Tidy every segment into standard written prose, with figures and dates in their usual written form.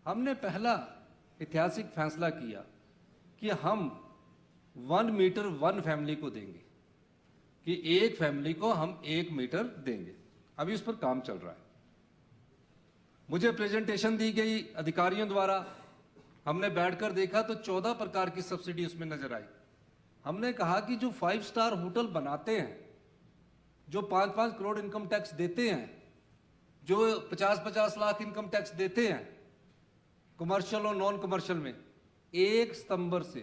हमने पहला ऐतिहासिक फैसला किया कि हम 1 मीटर 1 फैमिली को देंगे, कि एक फैमिली को हम 1 मीटर देंगे। अभी उस पर काम चल रहा है। मुझे प्रेजेंटेशन दी गई अधिकारियों द्वारा, हमने बैठकर देखा तो 14 प्रकार की सब्सिडी उसमें नजर आई। हमने कहा कि जो 5 स्टार होटल बनाते हैं, जो 5-5 करोड़ इनकम टैक्स देते हैं, जो 50-50 लाख इनकम टैक्स देते हैं कमर्शियल और नॉन कमर्शियल में, 1 सितंबर से,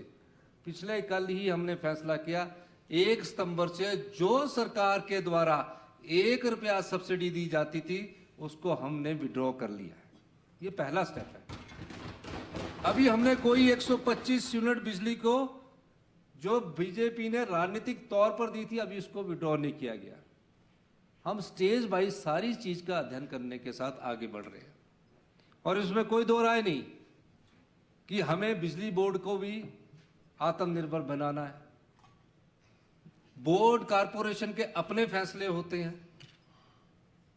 पिछले कल ही हमने फैसला किया, 1 सितंबर से जो सरकार के द्वारा 1 रुपया सब्सिडी दी जाती थी उसको हमने विड्रॉ कर लिया है। ये पहला स्टेप है। अभी हमने कोई 125 यूनिट बिजली को जो बीजेपी ने राजनीतिक तौर पर दी थी, अभी उसको विड्रॉ नहीं किया गया। हम स्टेज बाई सारी चीज का अध्ययन करने के साथ आगे बढ़ रहे हैं और इसमें कोई दो राय नहीं कि हमें बिजली बोर्ड को भी आत्मनिर्भर बनाना है। बोर्ड कारपोरेशन के अपने फैसले होते हैं।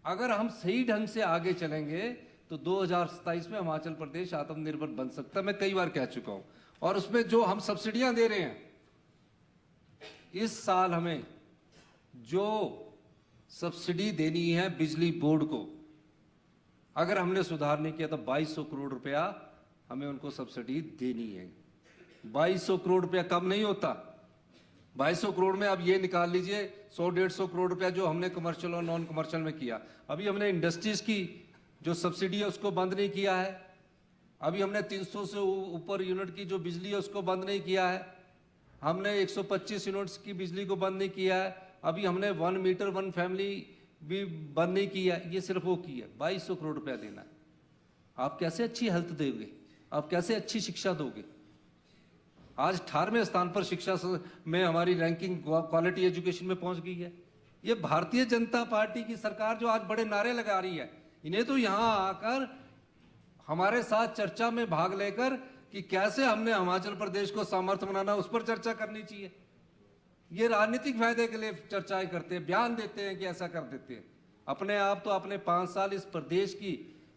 अगर हम सही ढंग से आगे चलेंगे तो 2027 में हिमाचल प्रदेश आत्मनिर्भर बन सकता है। मैं कई बार कह चुका हूं। और उसमें जो हम सब्सिडियां दे रहे हैं, इस साल हमें जो सब्सिडी देनी है बिजली बोर्ड को, अगर हमने सुधार नहीं किया तो 2200 करोड़ रुपया हमें उनको सब्सिडी देनी है। 2200 करोड़ रुपया कम नहीं होता। 2200 करोड़ में अब ये निकाल लीजिए 100-150 करोड़ रुपया जो हमने कमर्शियल और नॉन कमर्शियल में किया। अभी हमने इंडस्ट्रीज की जो सब्सिडी है उसको बंद नहीं किया है। अभी हमने 300 से ऊपर यूनिट की जो बिजली है उसको बंद नहीं किया है। हमने 125 यूनिट्स की बिजली को बंद नहीं किया है। अभी हमने 1 मीटर 1 फैमिली भी बंद नहीं किया। ये सिर्फ वो की है। 2200 करोड़ रुपया देना है। आप कैसे अच्छी हेल्थ दोगे? आप कैसे अच्छी शिक्षा दोगे? आज 18वें स्थान पर शिक्षा में हमारी रैंकिंग क्वालिटी एजुकेशन में पहुंच गई है। ये भारतीय जनता पार्टी की सरकार जो आज बड़े नारे लगा रही है, इन्हें तो यहां आकर हमारे साथ चर्चा में भाग लेकर कि कैसे हमने हिमाचल प्रदेश को सामर्थ्य बनाना, उस पर चर्चा करनी चाहिए। ये राजनीतिक फायदे के लिए चर्चाएं करते हैं, बयान देते हैं कि ऐसा कर देते हैं। अपने आप तो अपने 5 साल इस प्रदेश की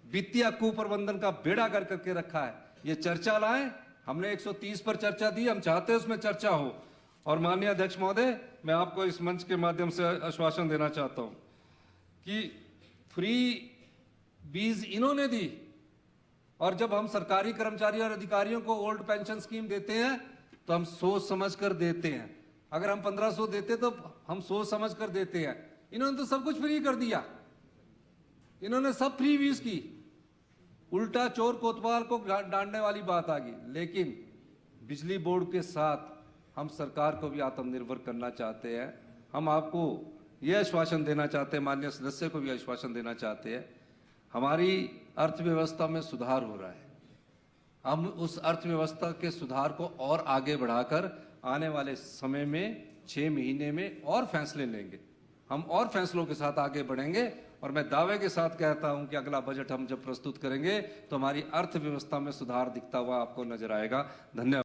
वित्तीय कुप्रबंधन का बेड़ा गर्क करके रखा है। ये चर्चा लाएं। हमने 130 पर चर्चा दी, हम चाहते हैं उसमें चर्चा हो। और माननीय अध्यक्ष महोदय, मैं आपको इस मंच के माध्यम से आश्वासन देना चाहता हूं कि फ्री बीज इन्होंने दी, और जब हम सरकारी कर्मचारी और अधिकारियों को ओल्ड पेंशन स्कीम देते हैं तो हम सोच समझ कर देते हैं। अगर हम 1500 देते तो हम सोच समझ कर देते हैं। इन्होंने तो सब कुछ फ्री कर दिया। इन्होंने सब फ्री बीज की। उल्टा चोर कोतवाल को डांटने वाली बात आ गई। लेकिन बिजली बोर्ड के साथ हम सरकार को भी आत्मनिर्भर करना चाहते हैं। हम आपको यह आश्वासन देना चाहते हैं, माननीय सदस्य को भी आश्वासन देना चाहते हैं, हमारी अर्थव्यवस्था में सुधार हो रहा है। हम उस अर्थव्यवस्था के सुधार को और आगे बढ़ाकर आने वाले समय में 6 महीने में और फैसले लेंगे। हम और फैसलों के साथ आगे बढ़ेंगे और मैं दावे के साथ कहता हूं कि अगला बजट हम जब प्रस्तुत करेंगे तो हमारी अर्थव्यवस्था में सुधार दिखता हुआ आपको नजर आएगा। धन्यवाद।